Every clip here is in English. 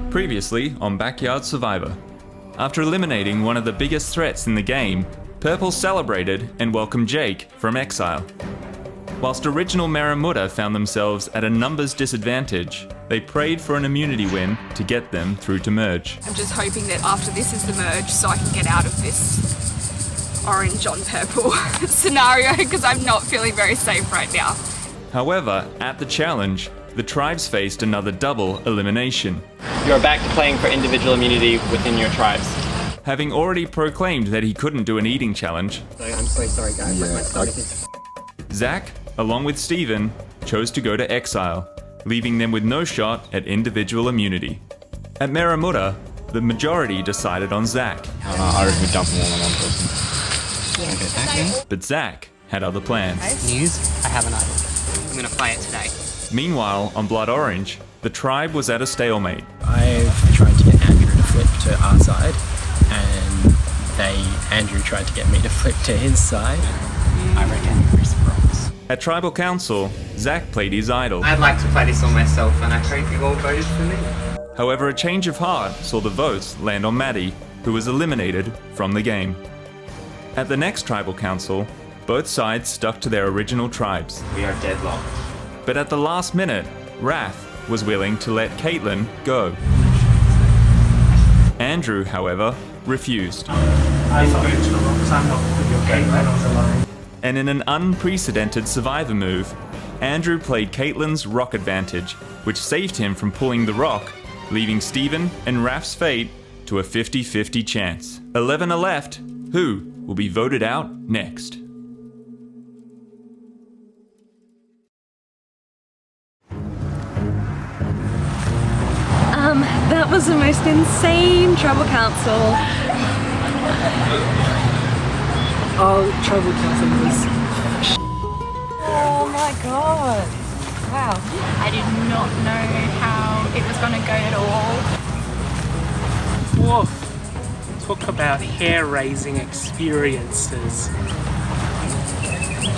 Previously on Backyard Survivor. After eliminating one of the biggest threats in the game, Purple celebrated and welcomed Jake from Exile. Whilst original Maramutta found themselves at a numbers disadvantage, they prayed for an immunity win to get them through to merge. I'm just hoping that after this is the merge so I can get out of this orange on purple scenario, because I'm not feeling very safe right now. However, at the challenge, the tribes faced another double elimination. You're back to playing for individual immunity within your tribes. Having already proclaimed that he couldn't do an eating challenge, I'm so sorry guys, my stomach is... Zach, along with Steven, chose to go to Exile, leaving them with no shot at individual immunity. At Maramutta, the majority decided on Zach. I reckon we dump them all on one person. Yeah. Okay, back then. But Zach had other plans. News? I have an idea. I'm gonna play it today. Meanwhile, on Blood Orange, the tribe was at a stalemate. I've tried to get Andrew to flip to our side, and Andrew tried to get me to flip to his side. I reckon Chris rocks. At Tribal Council, Zach played his idol. I'd like to play this on myself, and I hope you all voted for me. However, a change of heart saw the votes land on Maddie, who was eliminated from the game. At the next Tribal Council, both sides stuck to their original tribes. We are deadlocked. But at the last minute, Wrath was willing to let Caitlin go. Andrew, however, refused. I'm not going to the rocks, I'm not putting your Caitlin on the line. And in an unprecedented survivor move, Andrew played Caitlin's rock advantage, which saved him from pulling the rock, leaving Steven and Wrath's fate to a 50-50 chance. 11 are left. Who will be voted out next? That was the most insane Tribal Council. Oh, Tribal Council was... Oh my god. Wow. I did not know how it was going to go at all. Whoa. Talk about hair-raising experiences.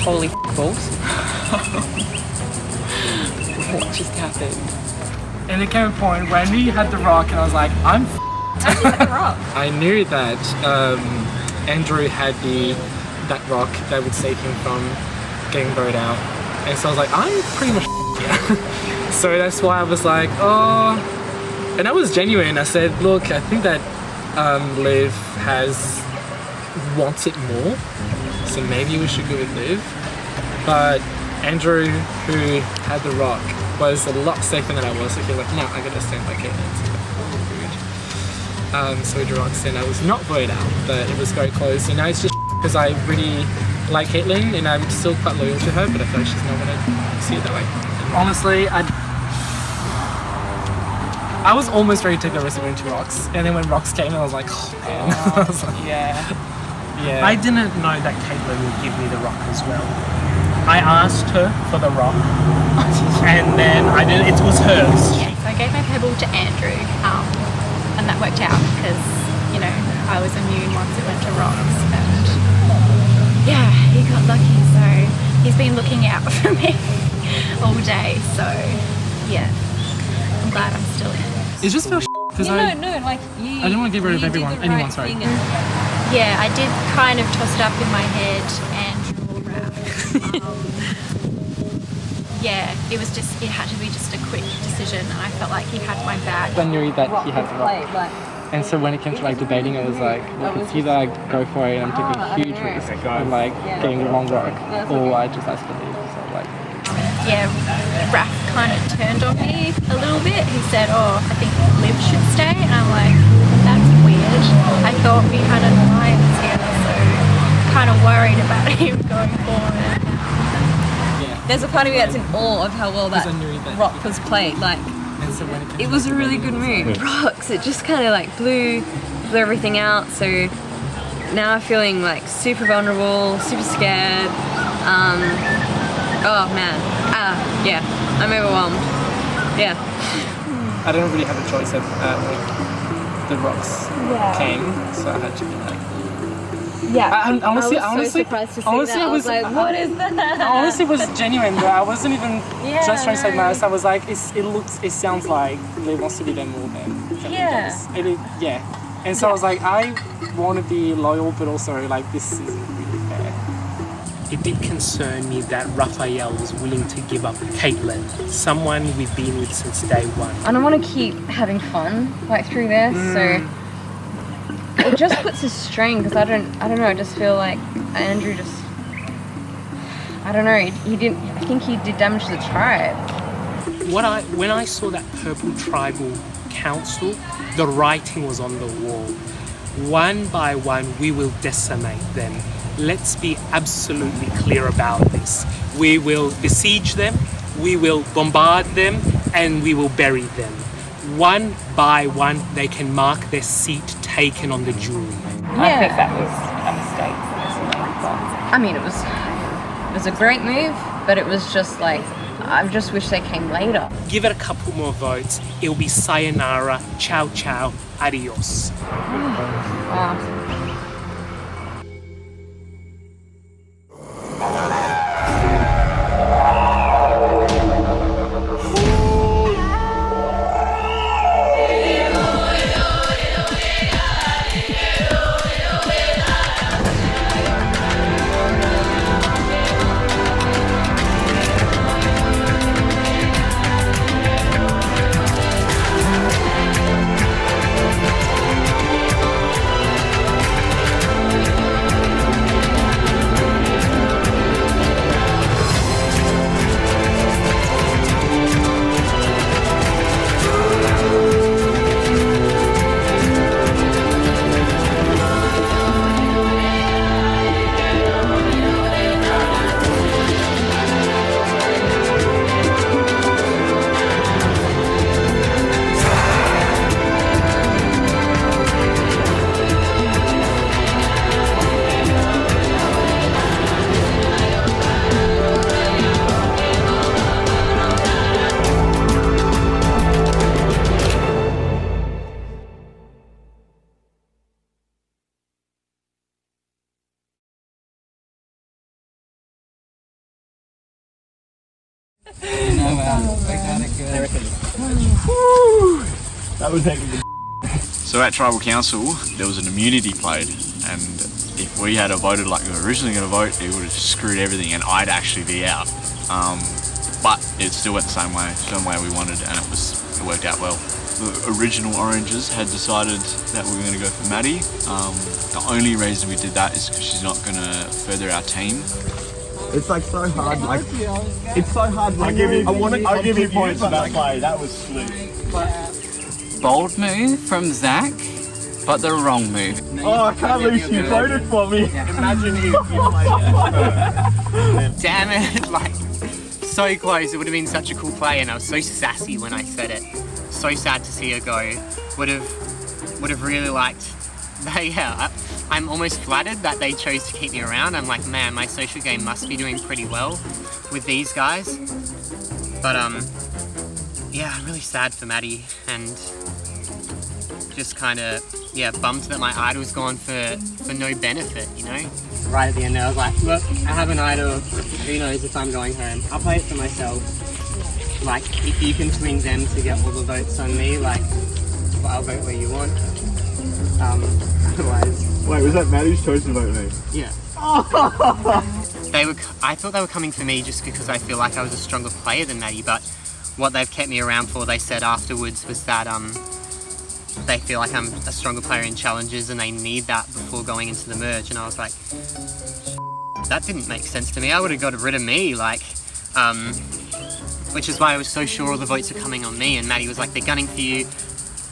Holy balls. What just happened? And there came a point where I knew you had the rock and I was like, I'm I knew that Andrew had that rock that would save him from getting voted out. And so I was like, I'm pretty much here. So that's why I was like, oh... And I was genuine. I said, look, I think that Liv wants it more. So maybe we should go with Liv. But Andrew, who had the rock, was a lot safer than I was, so he was like, no, I gotta stand by Caitlin. So we drew rocks and I was not voted out, but it was very close. And now it's just because I really like Caitlin and I'm still quite loyal to her, but I feel like she's not gonna see it that way. honestly, I was almost ready to take the risk of going to rocks, and then when rocks came, I was like, oh man. I was like, Yeah. I didn't know that Caitlin would give me the rock as well. I asked her for the rock, and then it was hers. Yeah, so I gave my pebble to Andrew, and that worked out because, you know, I was immune once it went to rocks, and yeah, he got lucky, so he's been looking out for me all day, so yeah, I'm glad I'm still in. It just feels because like you. I didn't want to get rid of anyone, sorry. Yeah, I did kind of toss it up in my head Andrew or Raph. Yeah, it had to be just a quick decision, and I felt like he had my back. I knew that he had the rock. And so when it came to like debating, it was like, look, it's either I go for it and I'm taking a huge risk of like getting the wrong rock, or I just ask for leave. So like, yeah, Raph kind of turned on me a little bit. He said, oh, I think Liv should stay, and I'm like, that's weird. I thought we had an alliance here, so kind of worried about him going forward. There's a part of me that's in awe of how well that rock was played. Like, it was a really good move. Rocks, it just kind of like blew everything out. So now I'm feeling like super vulnerable, super scared. Oh man, yeah, I'm overwhelmed. Yeah. I didn't really have a choice at the rocks came, so I had to be like, Yeah. Honestly, I was so surprised to see that. I was like, what is that? Honestly, it was genuine, but I wasn't even just trying to say nice. I was like, it sounds like it wants to be there more than it does. Yeah. And so I was like, I want to be loyal, but also like this isn't really fair. It did concern me that Raphael was willing to give up Caitlin, someone we've been with since day one. And I want to keep having fun like through this, so it just puts a strain because I don't know. I just feel like Andrew I don't know. He didn't. I think he did damage to the tribe. When I saw that purple tribal council, the writing was on the wall. One by one, we will decimate them. Let's be absolutely clear about this. We will besiege them, we will bombard them, and we will bury them. One by one, they can mark their seat taken on the jury. I think that was a mistake. I mean, it was a great move, but it was just like, I just wish they came later. Give it a couple more votes. It'll be sayonara, ciao ciao, adios. Wow. That was hectic. So at Tribal Council, there was an immunity played, and if we had voted like we were originally going to vote, it would have screwed everything, and I'd actually be out. But it still went the same way we wanted, and it worked out well. The original Oranges had decided that we were going to go for Maddie. The only reason we did that is because she's not going to further our team. It's like so hard, like it's so hard. I'll give you points for that play. That was slick. Bold move from Zach, but the wrong move. Oh, I can't believe you voted for me. Imagine if you played. Damn it! Like so close. It would have been such a cool play, and I was so sassy when I said it. So sad to see her go. Would have really liked. Yeah, I'm almost flattered that they chose to keep me around. I'm like, man, my social game must be doing pretty well with these guys. But yeah, I'm really sad for Maddie, and just kind of, yeah, bummed that my idol's gone for no benefit, you know? Right at the end, I was like, look, I have an idol. Who knows if I'm going home? I'll play it for myself. Like, if you can swing them to get all the votes on me, like, well, I'll vote where you want. Otherwise... Wait, was that Maddie's choice to vote me? Yeah. I thought they were coming for me just because I feel like I was a stronger player than Maddie, but what they've kept me around for, they said afterwards, was that they feel like I'm a stronger player in challenges and they need that before going into the merge. And I was like, that didn't make sense to me. I would have got rid of me, like, which is why I was so sure all the votes are coming on me. And Maddie was like, they're gunning for you.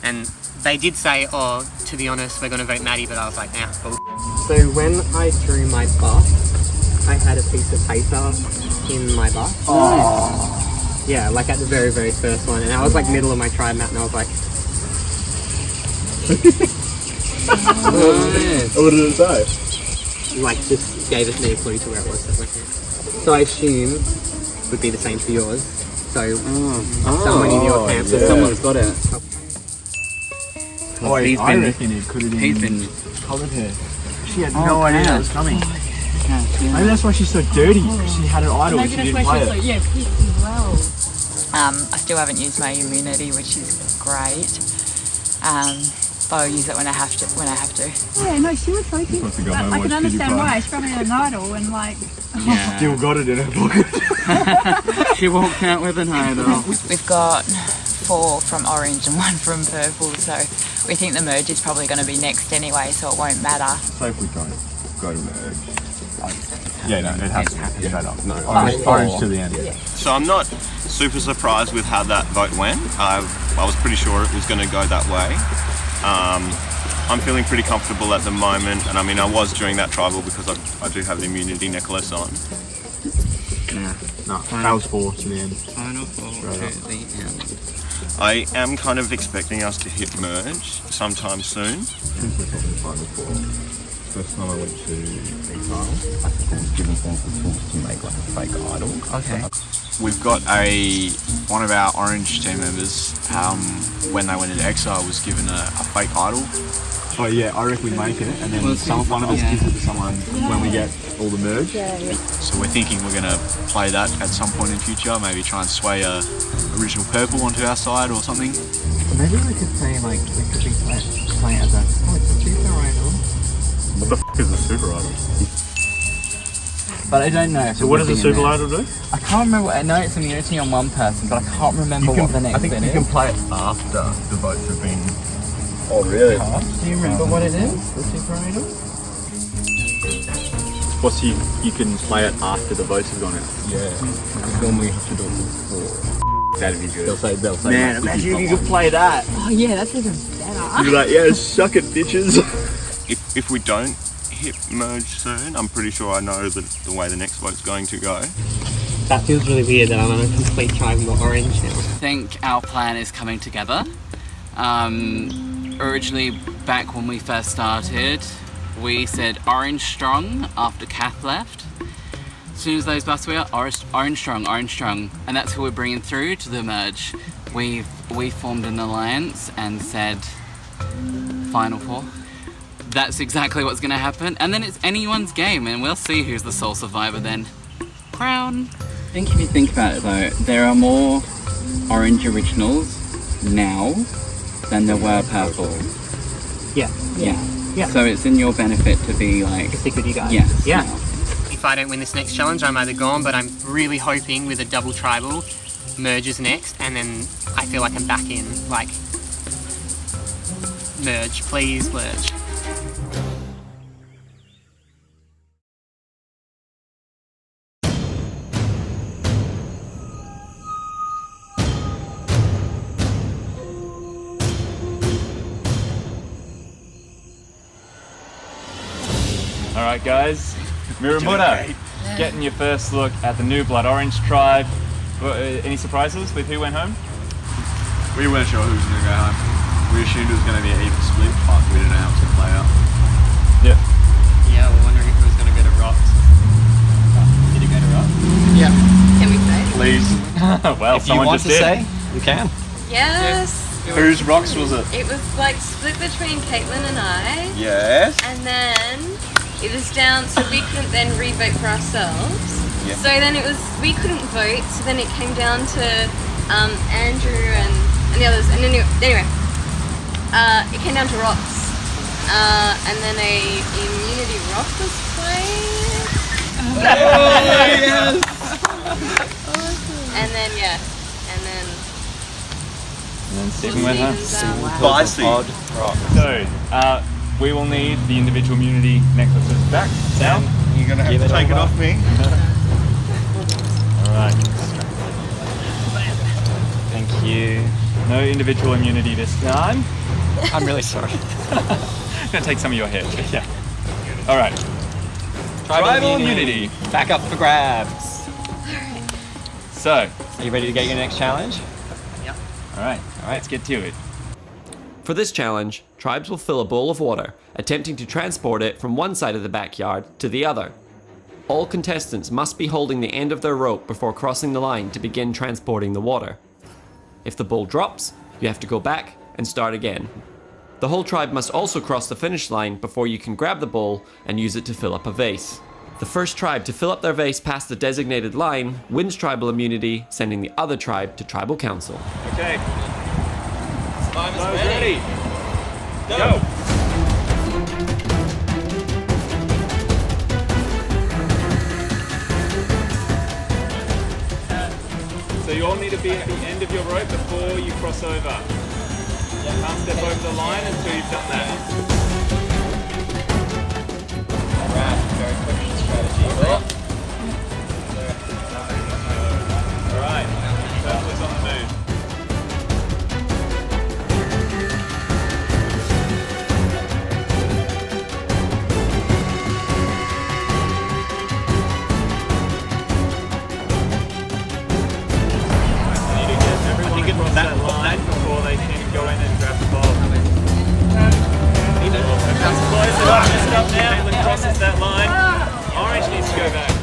And they did say, oh, to be honest, we're going to vote Maddie, but I was like, nah, bull. So when I threw my buff, I had a piece of paper in my buff. Oh. Yeah, like at the very, very first one. And I was like middle of my tribe map, and I was like... What did it say? Like, just gave me a clue to where it was. So I assume it would be the same for yours. So someone in your camp, yeah. someone's got it. Oh, I reckon it could have been coloured hair. she had no idea that was coming. Maybe that's why she's so dirty. She had an idol and she didn't play it. I still haven't used my immunity, which is great. But I'll use it when I have to. Yeah, no, she was focused. I can understand why. She probably had an idol and like. Still got it in her pocket. She walked out with an idol. We've got 4 from orange and 1 from purple, so we think the merge is probably going to be next anyway, so it won't matter. So if we don't go to merge. Yeah, no, it has to be straight up. No, orange to the end. So I'm not super surprised with how that vote went. I was pretty sure it was going to go that way. I'm feeling pretty comfortable at the moment, and I mean I was during that tribal because I do have the immunity necklace on. Yeah, no, that was 4 to the end. Final 4 to the end. I am kind of expecting us to hit merge sometime soon. Since we're talking Final 4, first time I went to Exile, I think I was given one of the tools to make like a fake idol. Okay. We've got one of our orange team members, when they went into Exile, was given a fake idol. Oh yeah, I reckon we make it, and then one of us gives it to someone when we get all the merge. So we're thinking we're going to play that at some point in future, maybe try and sway a original purple onto our side or something. Maybe we could say like, we could be playing as a super idol. What the f*** is a super idol? But I don't know. So what does a super idol do? I can't remember. I know it's immunity on one person, but I can't remember what the next bit is. I think you can play it after the votes have been. Oh really? Do you remember what it is? The super idol? What's you can play it after the votes have gone out. Yeah. Normally you have to do it before. That'd be good. They'll say. Man, imagine if you could play that. Oh yeah, that's even better. You'd be like, yeah, suck it, bitches. If we don't hit merge soon, I'm pretty sure I know the way the next vote's going to go. That feels really weird that I'm on a complete tribal orange now. I think our plan is coming together. Originally, back when we first started, we said orange strong after Kath left. As soon as those busts were out, orange strong, and that's who we're bringing through to the merge. We formed an alliance and said Final 4. That's exactly what's going to happen, and then it's anyone's game, and we'll see who's the sole survivor then. Crown. I think if you think about it though, there are more orange originals now than there were purple. Yeah. So it's in your benefit to be like... To stick with you guys. Yes. Yeah. If I don't win this next challenge, I'm either gone, but I'm really hoping with a double tribal, merges next, and then I feel like I'm back in, like, merge, please, merge. Alright guys, Miramura, getting your first look at the new Blood Orange tribe. Any surprises with who went home? We weren't sure who was going to go home. We assumed it was going to be an even split, but we didn't know how it was going to play out. Yeah, we're wondering if it was going to go to Rocks. Did it go to Rocks? Yeah. Can we say? Please. Well, if you want to say, you can. Yes. Whose rocks was it? It was like split between Caitlin and I. Yes. And then it was down, so we couldn't then re-vote for ourselves. Yeah. So then we couldn't vote, so then it came down to Andrew and the others. And anyway, it came down to rocks. And then a immunity rock was played. Oh, yes! And then, yeah. And then Stephen went home. Spicy. So, we will need the individual immunity necklaces back. Sam, you're going to have to take it off me. Alright. Thank you. No individual immunity this time. I'm really sorry. I'm going to take some of your hair. Yeah. Alright. Tribal immunity. Back up for grabs. So, are you ready to get your next challenge? Yep. Alright, let's get to it. For this challenge, tribes will fill a bowl of water, attempting to transport it from one side of the backyard to the other. All contestants must be holding the end of their rope before crossing the line to begin transporting the water. If the bowl drops, you have to go back and start again. The whole tribe must also cross the finish line before you can grab the bowl and use it to fill up a vase. The first tribe to fill up their vase past the designated line wins tribal immunity, sending the other tribe to tribal council. Okay. Time is ready. Go. So you all need to be at the end of your rope before you cross over. You can't step over the line until you've done that. Alright, very quick strategy. Alright, purple is on the move. That line before they can go in and grab the ball. Comes close, it's up now, and crosses that line. Orange needs to go back.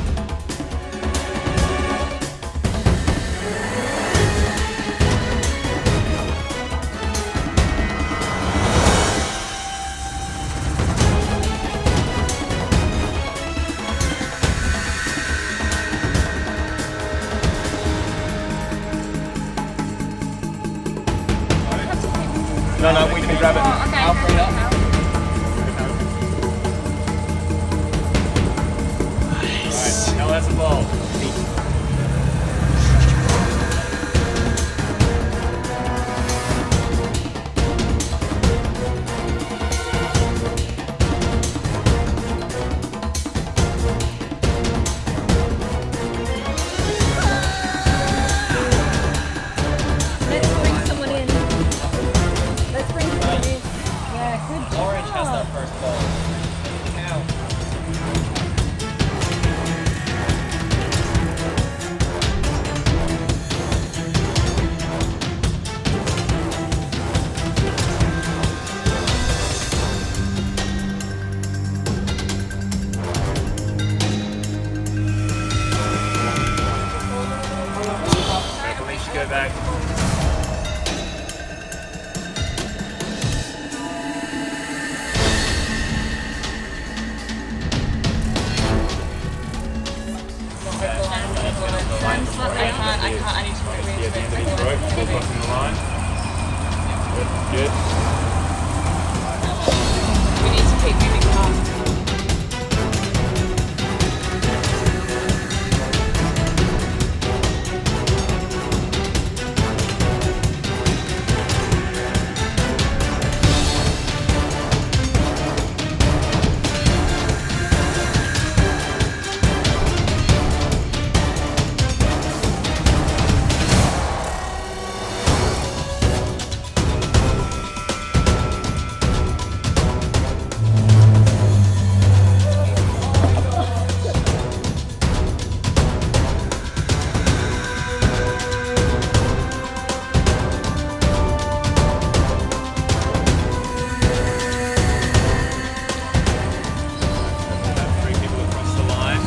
No, we can grab it. Okay. Nice. Now that's the ball. Let's bring someone in. Let's bring someone in. Yeah, good job. Orange has that first ball. Now. Purple needs to go back. I need to At the end of each rope, ball crossing the line. Good. We need to keep moving fast. Three people across the line.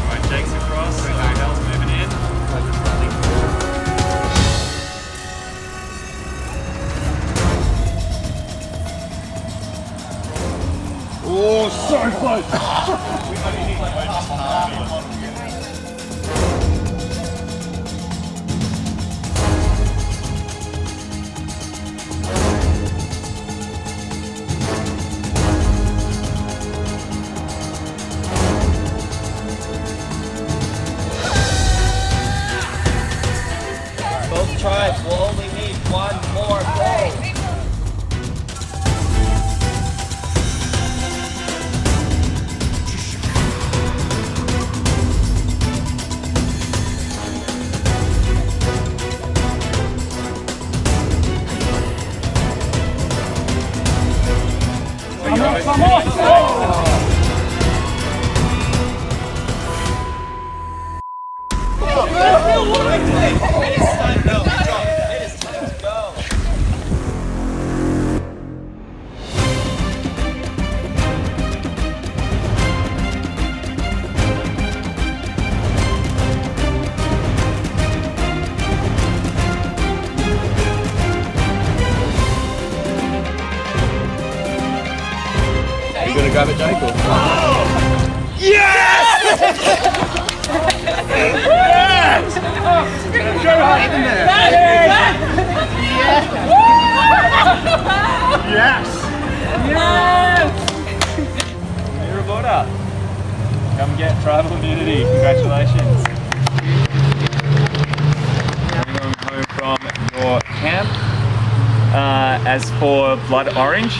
Right, Jake's across. Raquel's moving in. Oh, so close! Both tribes will only need one more goal. gonna grab it, Jake? Or? Yes! Yes! Miramoda! Come get tribal immunity. Congratulations. Coming home from your camp. As for Blood Orange,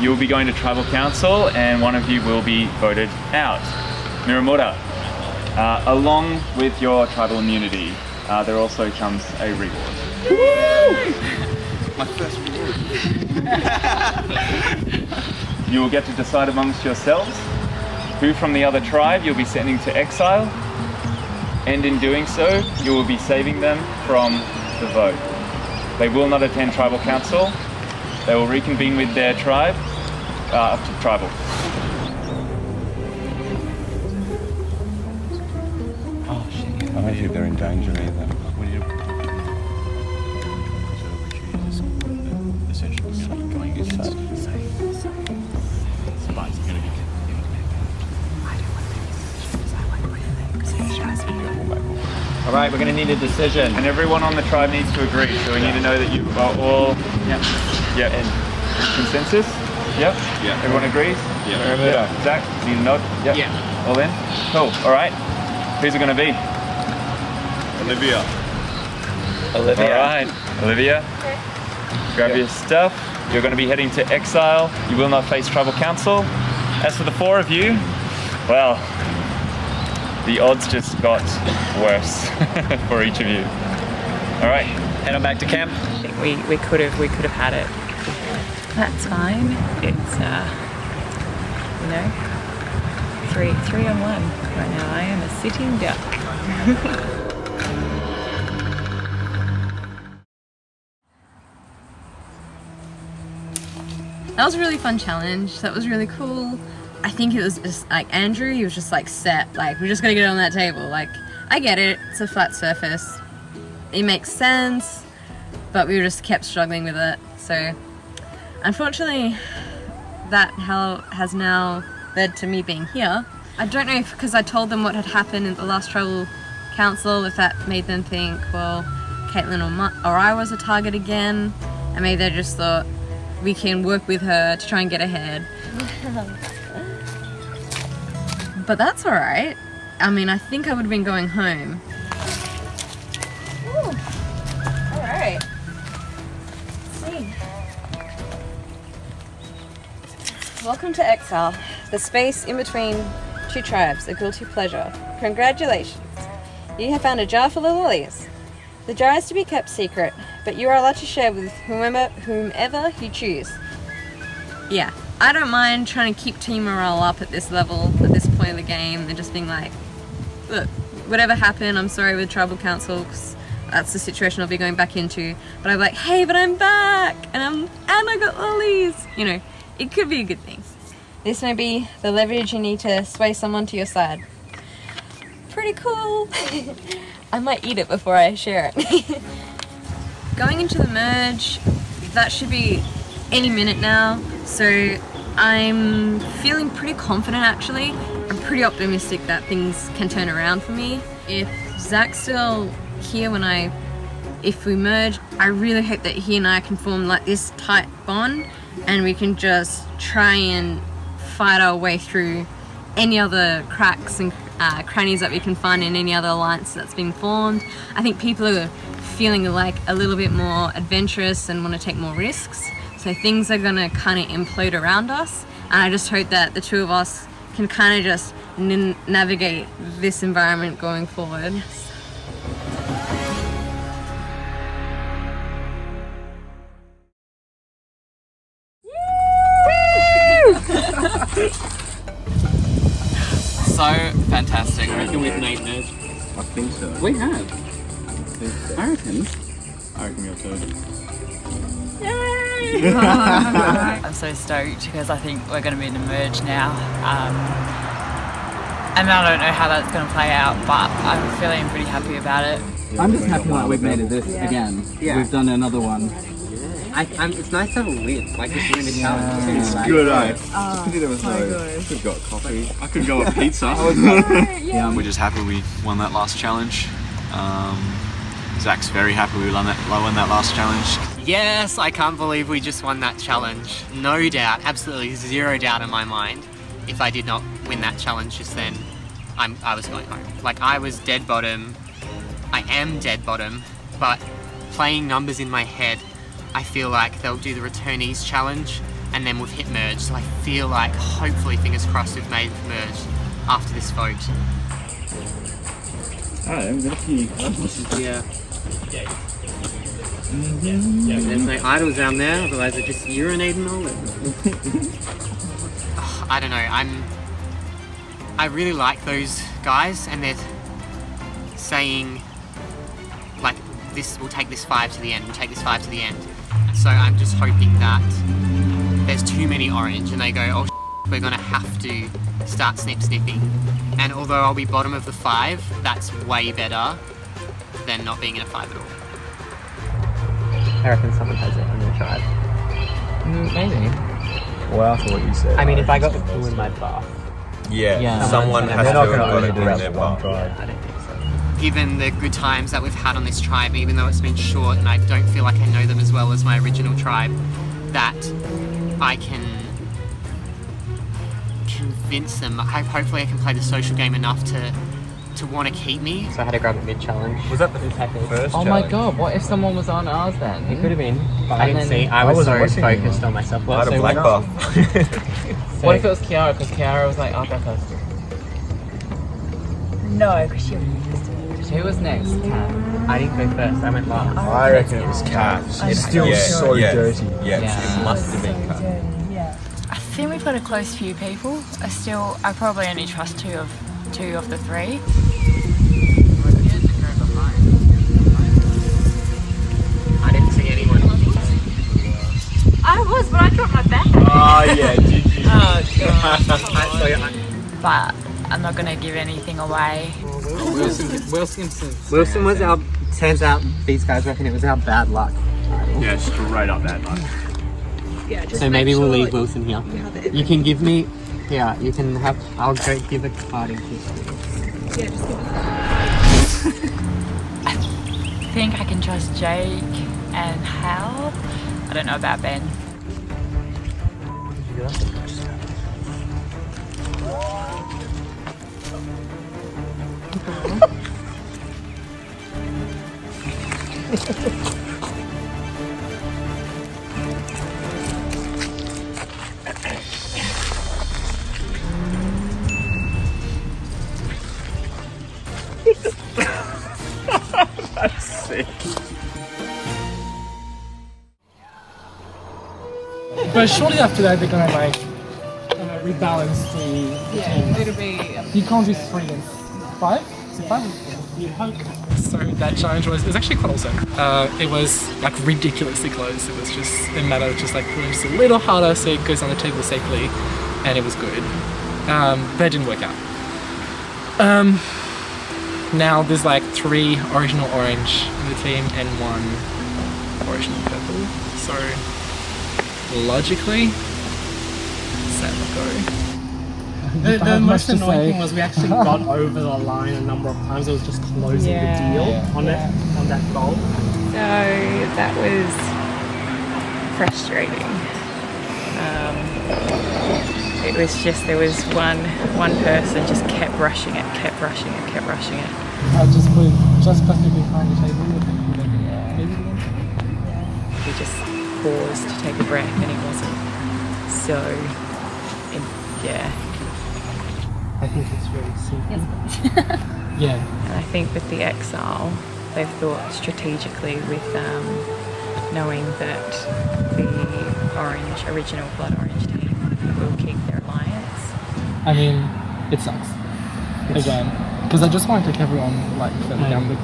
you'll be going to Tribal Council and one of you will be voted out. Miramoda, along with your tribal immunity, there also comes a reward. My first reward. You will get to decide amongst yourselves who from the other tribe you'll be sending to exile, and in doing so, you will be saving them from the vote. They will not attend Tribal Council. They will reconvene with their tribe after Tribal. Oh shit. I don't think they're in danger either. We need Alright, we're going to need a decision. And everyone on the tribe needs to agree, so we need to know that you are all... Yeah. And consensus? Yep. Yeah. Everyone agrees? Yeah. Zach, need a nod? Yep. Yeah. All in? Cool. Alright. Who's it going to be? Olivia. Alright. Olivia, grab your stuff. You're going to be heading to Exile. You will not face Tribal Council. As for the four of you, well, the odds just got worse for each of you. Alright, head on back to camp. We could have had it. That's fine. It's three on one right now. I am a sitting duck. That was a really fun challenge. That was really cool. I think it was just like Andrew, he was just like set, like we're just gonna get it on that table. Like, I get it, it's a flat surface. It makes sense, but we just kept struggling with it. So, unfortunately, that has now led to me being here. I don't know if, because I told them what had happened in the last Tribal Council, if that made them think, well, Caitlin or I was a target again, and maybe they just thought we can work with her to try and get ahead. But that's alright. I mean, I think I would have been going home. Ooh. Alright. Let's see. Welcome to Exile, the space in between two tribes, a guilty pleasure. Congratulations. You have found a jar full of lilies. The jar is to be kept secret, but you are allowed to share with whomever you choose. Yeah. I don't mind trying to keep team morale up at this level, at this point of the game, and just being like, look, whatever happened, I'm sorry with Tribal Council, because that's the situation I'll be going back into. But I'm like, hey, but I'm back, and I got lilies. You know, it could be a good thing. This may be the leverage you need to sway someone to your side. Pretty cool. I might eat it before I share it. Going into the merge, that should be any minute now. So I'm feeling pretty confident actually. I'm pretty optimistic that things can turn around for me. If Zach's still here if we merge, I really hope that he and I can form like this tight bond and we can just try and fight our way through any other cracks and crannies that we can find in any other alliance that's been formed. I think people are feeling like a little bit more adventurous and want to take more risks. So things are gonna kind of implode around us, and I just hope that the two of us can kind of just navigate this environment going forward. So fantastic. I reckon we've made it. I think so. We have. I reckon. I reckon we're third. I'm so stoked because I think we're going to be in a merge now. And I don't know how that's going to play out, but I'm feeling pretty happy about it. I'm just happy like we've made it this again. Yeah. We've done another one. It's nice to have a win, like if you win a challenge. It's Like, good, eh? Oh, There was my no. God. I could go a coffee. I could go a pizza. Yeah. We're just happy we won that last challenge. Zach's very happy we won that last challenge. Yes, I can't believe we just won that challenge. No doubt, absolutely zero doubt in my mind. If I did not win that challenge just then, I was going home. Like, I was dead bottom. I am dead bottom, but playing numbers in my head, I feel like they'll do the returnees challenge and then we've hit merge. So I feel like, hopefully, fingers crossed, we've made merge after this vote. Yeah. There's no idols down there, otherwise they're just urinating all over. I don't know, I really like those guys, and they're saying, like, we'll take this 5 to the end, we'll take this 5 to the end. So I'm just hoping that there's too many orange and they go, oh, we're gonna have to start snipping. And although I'll be bottom of the 5, that's way better than not being in a 5 at all. I reckon someone has it on their tribe. Maybe. Well, after what you said. I mean, if I got the pool in my bath. Yeah, someone has to have got it in their bar. Yeah, I don't think so. Given the good times that we've had on this tribe, even though it's been short and I don't feel like I know them as well as my original tribe, that I can convince them. Hopefully I can play the social game enough to want to keep me. So I had to grab a mid challenge. Was that the first Oh my god, what if someone was on ours then? It could have been, but I didn't see. I was so focused on myself. I had a black buff. What if it was Kiara? Because Kiara was like, I'll go first. No, because she was Who was next? Kat? I didn't go first, I went last. I reckon it was Kat. It's still so dirty. Yeah, it must have been cut. I think we've got a close few people. I probably only trust two of the 3. I didn't see anyone. I was, but I dropped my bag. Oh yeah, did you? But I'm not going to give anything away. Wilson was our. Turns out these guys reckon it was our bad luck. Yeah, straight up bad luck. Yeah, just So maybe make we'll sure leave Wilson here. You can give me. Yeah, you can have. I'll go give a card in case. Yeah, just give it. I think I can trust Jake and Hal. I don't know about Ben. That's sick. But shortly after that, they're gonna like rebalance the team. It'll be. You can't do 3 and 5. Is it 5? You hope. So that challenge was actually quite awesome. It was like ridiculously close. It was just a matter of just like pulling just a little harder so it goes on the table safely, and it was good. But it didn't work out. Now there's like 3 original orange in the team and 1 original purple. So logically, Sam will go. The most annoying thing was we actually got over the line a number of times. It was just closing the deal on that goal. So that was frustrating. It was just, there was one person just kept rushing it. I just put just perfectly behind the table. He just paused to take a breath and he wasn't. So, yeah. I think it's very simple. Yeah. And I think with the Exile, they've thought strategically with knowing that the original Blood Orange team will keep their alliance. I mean, it sucks. Again, because I just want to take everyone like further down the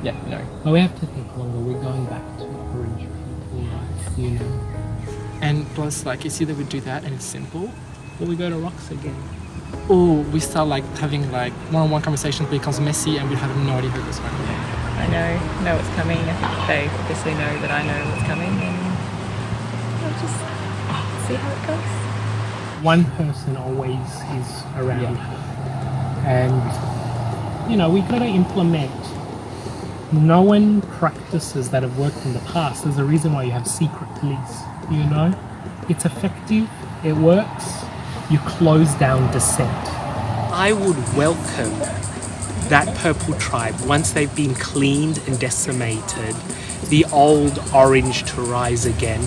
yeah, no. But we have to think longer. We're going back to orange people, you know. And plus, like, it's either we do that and it's simple, or we go to rocks again. Or we start like having like one-on-one conversations, but it becomes messy and we have no idea who goes home. I know what's coming. I think they obviously know that I know what's coming, and we'll just see how it goes. One person always is around her, and you know, we gotta implement known practices that have worked in the past. There's a reason why you have secret police, you know? It's effective, it works, you close down dissent. I would welcome that purple tribe, once they've been cleaned and decimated, the old orange to rise again.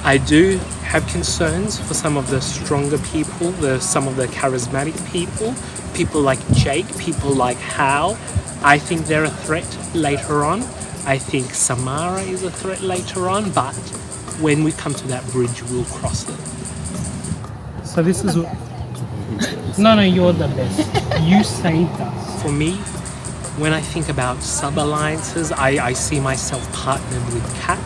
I do have concerns for some of the stronger people, some of the charismatic people like Jake, people like Hal. I think they're a threat later on. I think Samara is a threat later on, but when we come to that bridge, we'll cross it. So this is what... No, you're the best. You saved us. For me, when I think about sub-alliances, I see myself partnered with Kat.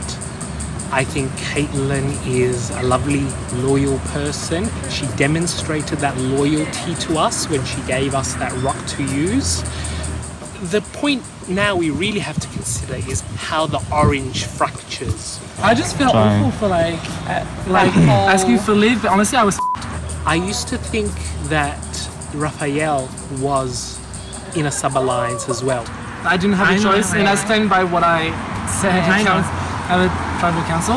I think Caitlin is a lovely, loyal person. She demonstrated that loyalty to us when she gave us that rock to use. The point now we really have to consider is how the orange fractures. I just felt awful for asking for leave, but honestly I was... I used to think that Raphael was in a sub-alliance as well. I didn't have a choice, and I stand by what I said at the tribal council.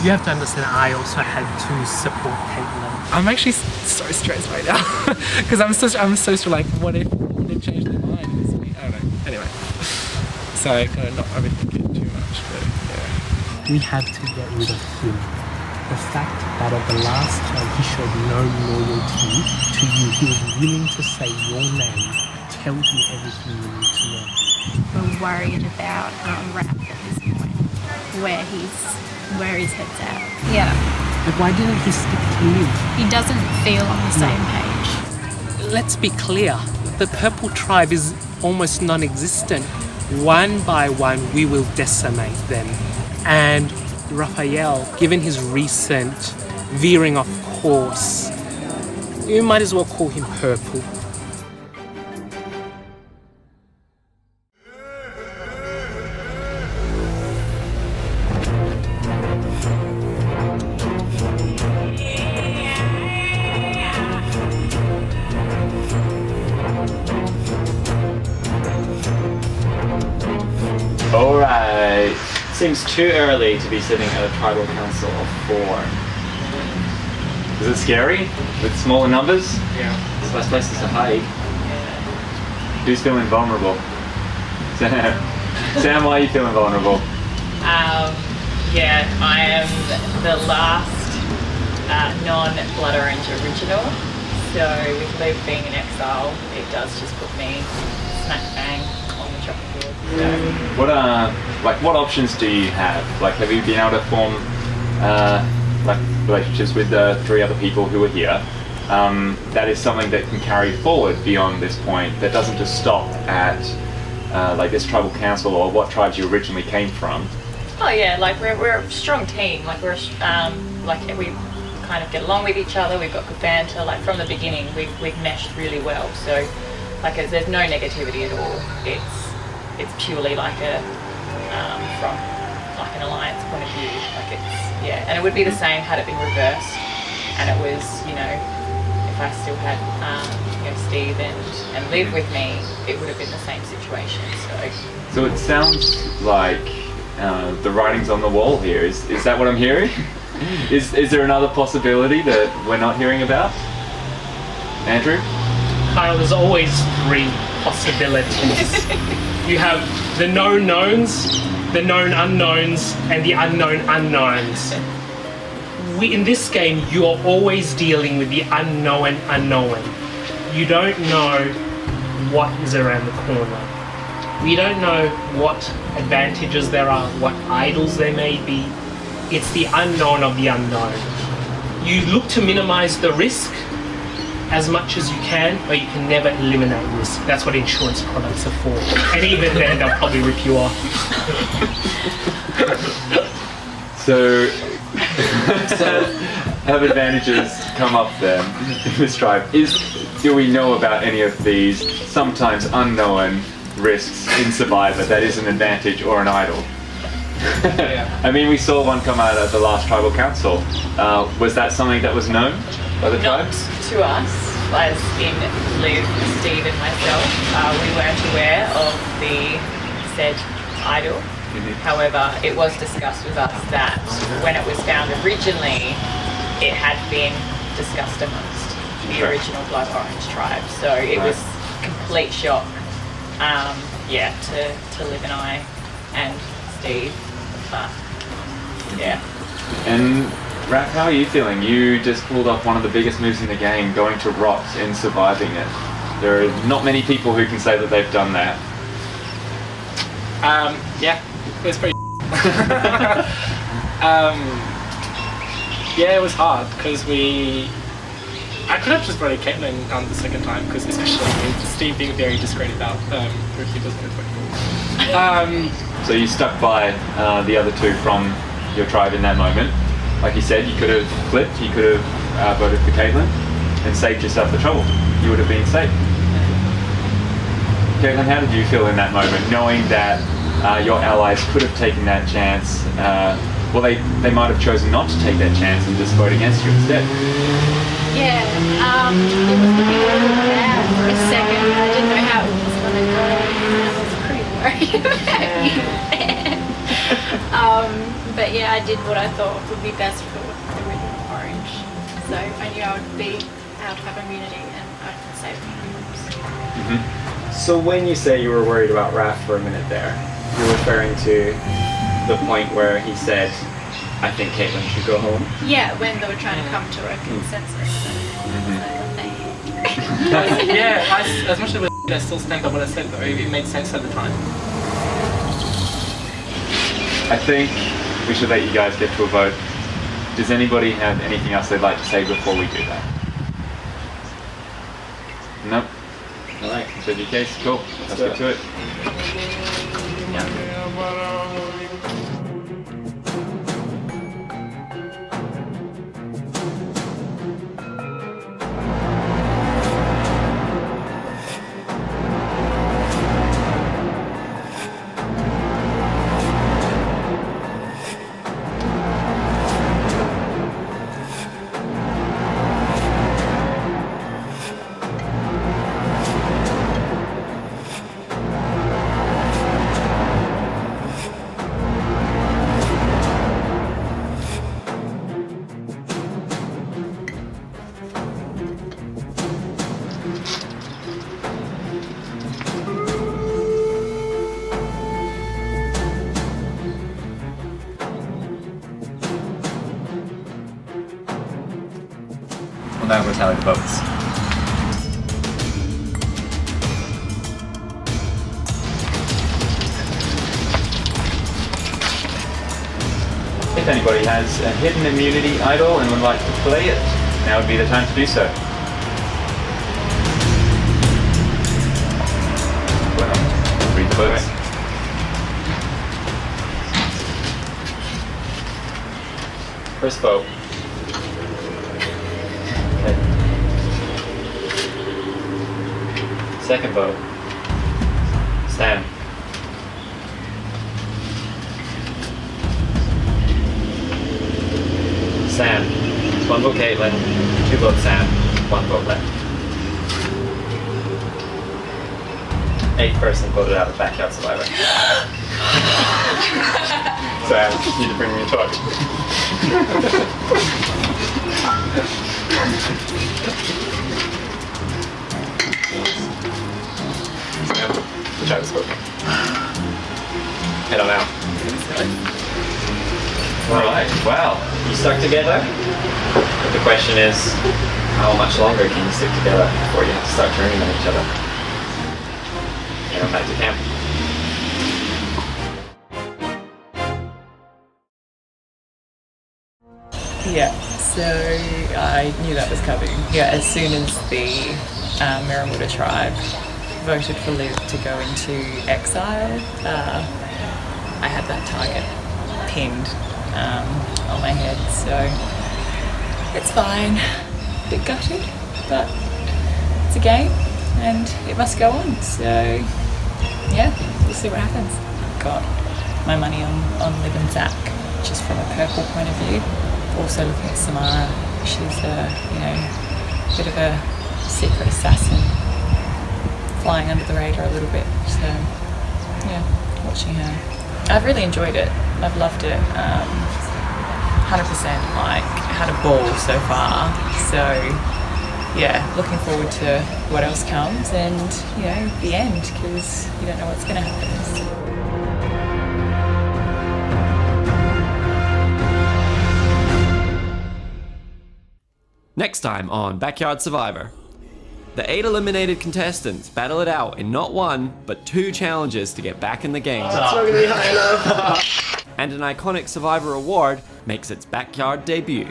You have to understand, I also had to support Caitlin. I'm actually so stressed right now because I'm so like, what if they change their mind? I don't know. Anyway, so I kind of not overthink it too much, but yeah. We have to get rid of him. The fact that at the last time he showed no loyalty to you, he was willing to say your name, tell you everything you need to know. We're worried about Rap at this point, where his head's at. Yeah. But why didn't he stick to you? He doesn't feel on the same page. Let's be clear, the purple tribe is almost non-existent. One by one, we will decimate them. And Raphael, given his recent veering off course, you might as well call him Purple. Alright. Seems too early to be sitting at a tribal council of 4. Is it scary with smaller numbers? Yeah. It's less places to hide. Who's feeling vulnerable? Sam. Sam, why are you feeling vulnerable? Yeah, I am the last non-Blood Orange original. So with Luke being in Exile, it does just put me smack bang on the chopping board. So. What options do you have? Like, have you been able to form relationships with the 3 other people who are here? That is something that can carry forward beyond this point. That doesn't just stop at this tribal council or what tribes you originally came from. Oh yeah, like we're a strong team. Like we kind of get along with each other. We've got good banter. Like from the beginning, we've meshed really well. So like there's no negativity at all. It's purely like from like an alliance point of view. Like and it would be the same had it been reversed. And it was, if I still had Steve and Liv with me, it would have been the same situation. So it sounds like the writing's on the wall here. Is that what I'm hearing? Is there another possibility that we're not hearing about? Andrew? Kyle, there's always 3 possibilities. You have the known knowns, the known unknowns, and the unknown unknowns. In this game, you are always dealing with the unknown unknown. You don't know what is around the corner. We don't know what advantages there are, what idols there may be. It's the unknown of the unknown. You look to minimize the risk as much as you can, but you can never eliminate risk. That's what insurance products are for. And even then, they'll probably rip you off. So have advantages come up then in this tribe? Do we know about any of these sometimes unknown risks in Survivor that is an advantage or an idol. I mean, we saw one come out at the last tribal council. Was that something that was known by the tribes? To us, as in Liv, Steve and myself, we weren't aware of the said idol. However, it was discussed with us that when it was found originally, it had been discussed amongst the original Blood Orange tribe. So it was complete shock, to Liv and I and Steve. But yeah. And Raph, how are you feeling? You just pulled off one of the biggest moves in the game, going to rocks and surviving it. There are not many people who can say that they've done that. Yeah, it was pretty yeah, it was hard because I could have just voted Caitlyn on the second time, because especially with Steve being very discreet about who he was going to vote for. So you stuck by the other two from your tribe in that moment. Like you said, you could have flipped, you could have voted for Caitlyn and saved yourself the trouble. You would have been safe. Caitlyn, how did you feel in that moment, knowing that your allies could have taken that chance? Well, they might have chosen not to take that chance and just vote against you instead. Yeah, it was looking a little bad for a second. I didn't know how it was going to go. I was pretty worried about you then. But yeah, I did what I thought would be best for the original Orange. So I knew I would be out of immunity and I could save my groups. So when you say you were worried about Raph for a minute there, you're referring to the point where he said, I think Caitlyn should go home? Yeah, when they were trying to come to a consensus. Yeah, as much as I still stand by what I said though, it made sense at the time. I think we should let you guys get to a vote. Does anybody have anything else they'd like to say before we do that? Nope. Alright, so your case, cool. Let's get to it. Well, now we'll tally the votes. If anybody has a hidden immunity idol and would like to play it, now would be the time to do so. Well, read the votes. First vote. Okay. Second vote. Sam. Sam. It's one vote Caitlyn, 2 votes Sam, 1 vote left. 8th person voted out of Backyard Survivor. Sam, you need to bring me a toy. Sam, the chat is spoken. Head on out. Alright, well, you stuck together. But the question is, how much longer can you stick together before you have to start turning on each other? And back to camp. Yeah, so I knew that was coming. Yeah, as soon as the Maramuda tribe voted for Liv to go into Exile, I had that target pinned on my head, so it's fine. A bit gutted, but it's a game and it must go on, so yeah, we'll see what happens. Got my money on Liv and Zach, just from a purple point of view. Also looking at Samara. She's a bit of a secret assassin, flying under the radar a little bit. So yeah, watching her. I've really enjoyed it. I've loved it. 100%. Like, had a ball so far. So yeah, looking forward to what else comes and the end, because you don't know what's going to happen. Next time on Backyard Survivor. The 8 eliminated contestants battle it out in not 1, but 2 challenges to get back in the game. It's not gonna be high enough. And an iconic Survivor award makes its backyard debut.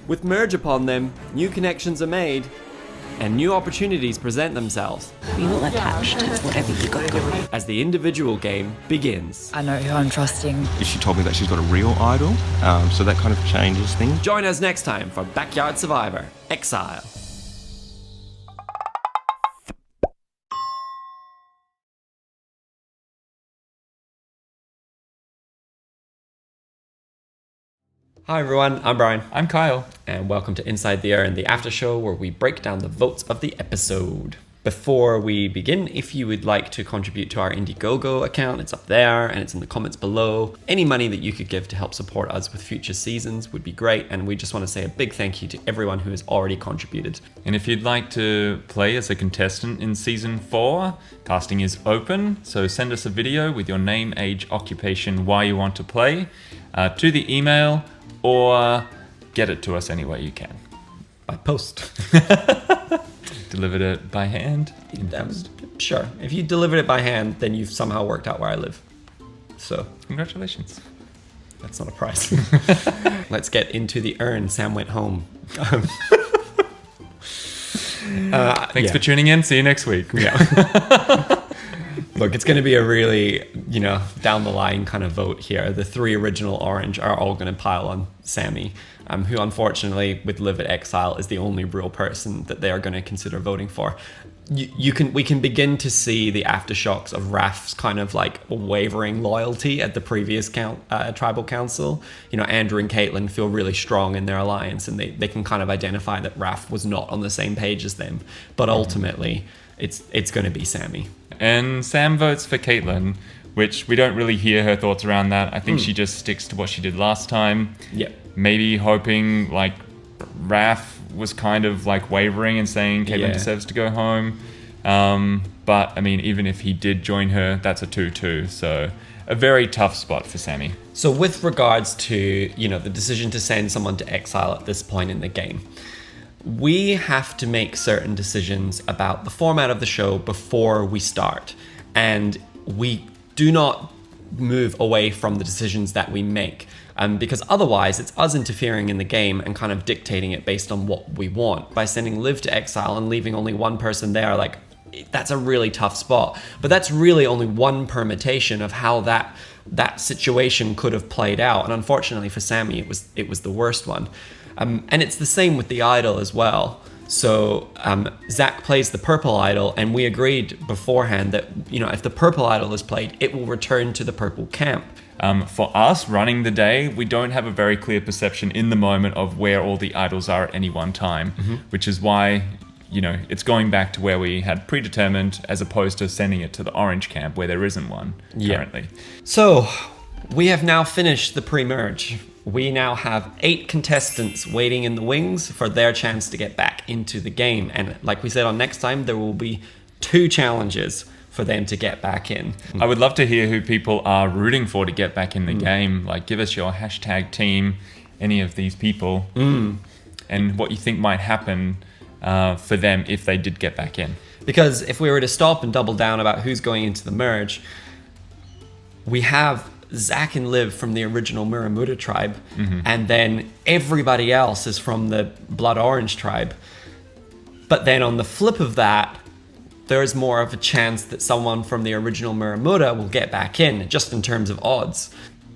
With merge upon them, new connections are made, and new opportunities present themselves. You look like hatched, whatever you got going. As the individual game begins. I know who I'm trusting. She told me that she's got a real idol, so that kind of changes things. Join us next time for Backyard Survivor, Exile. Hi everyone, I'm Brian. I'm Kyle. And welcome to Inside the Urn, the after show where we break down the votes of the episode. Before we begin, if you would like to contribute to our Indiegogo account, it's up there and it's in the comments below. Any money that you could give to help support us with future seasons would be great, and we just want to say a big thank you to everyone who has already contributed. And if you'd like to play as a contestant in Season 4, casting is open, so send us a video with your name, age, occupation, why you want to play, to the email, or get it to us any way you can. By post. Delivered it by hand? Sure. If you delivered it by hand, then you've somehow worked out where I live. So, congratulations. That's not a prize. Let's get into the urn. Sam went home. Thanks for tuning in. See you next week. Yeah. Look, it's going to be a really, down the line kind of vote here. The 3 original orange are all going to pile on Sammy, who unfortunately, with Liv at Exile, is the only real person that they are going to consider voting for. We can begin to see the aftershocks of Raf's kind of like wavering loyalty at the previous tribal council. Andrew and Caitlin feel really strong in their alliance, and they can kind of identify that Raf was not on the same page as them. But ultimately, it's going to be Sammy. And Sam votes for Caitlin, which we don't really hear her thoughts around that. I think she just sticks to what she did last time. Yep. Maybe hoping like Raf was kind of like wavering and saying Caitlin deserves to go home. But I mean, even if he did join her, that's a 2-2. So a very tough spot for Sammy. So with regards to, the decision to send someone to Exile at this point in the game, we have to make certain decisions about the format of the show before we start. And we do not move away from the decisions that we make. Because otherwise it's us interfering in the game and kind of dictating it based on what we want. By sending Liv to Exile and leaving only one person there, that's a really tough spot. But that's really only one permutation of how that situation could have played out. And unfortunately for Sammy, it was the worst one. And it's the same with the idol as well. So Zach plays the purple idol, and we agreed beforehand that if the purple idol is played, it will return to the purple camp. For us running the day, we don't have a very clear perception in the moment of where all the idols are at any one time, which is why it's going back to where we had predetermined as opposed to sending it to the orange camp where there isn't one currently. So we have now finished the pre-merge. We now have 8 contestants waiting in the wings for their chance to get back into the game. And like we said on next time, there will be 2 challenges for them to get back in. I would love to hear who people are rooting for to get back in the game. Like, give us your hashtag team, any of these people, and what you think might happen for them if they did get back in. Because if we were to stop and double down about who's going into the merge, we have Zach and Liv from the original Muramuda tribe, and then everybody else is from the Blood Orange tribe. But then on the flip of that, there's more of a chance that someone from the original Muramuda will get back in, just in terms of odds.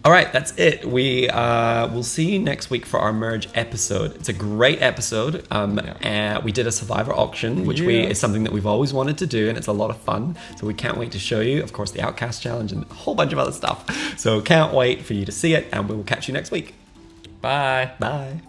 All right, that's it. We will see you next week for our merge episode. It's a great episode. And we did a survivor auction, which is something that we've always wanted to do, and it's a lot of fun. So we can't wait to show you, of course, the Outcast Challenge and a whole bunch of other stuff. So can't wait for you to see it, and we will catch you next week. Bye. Bye.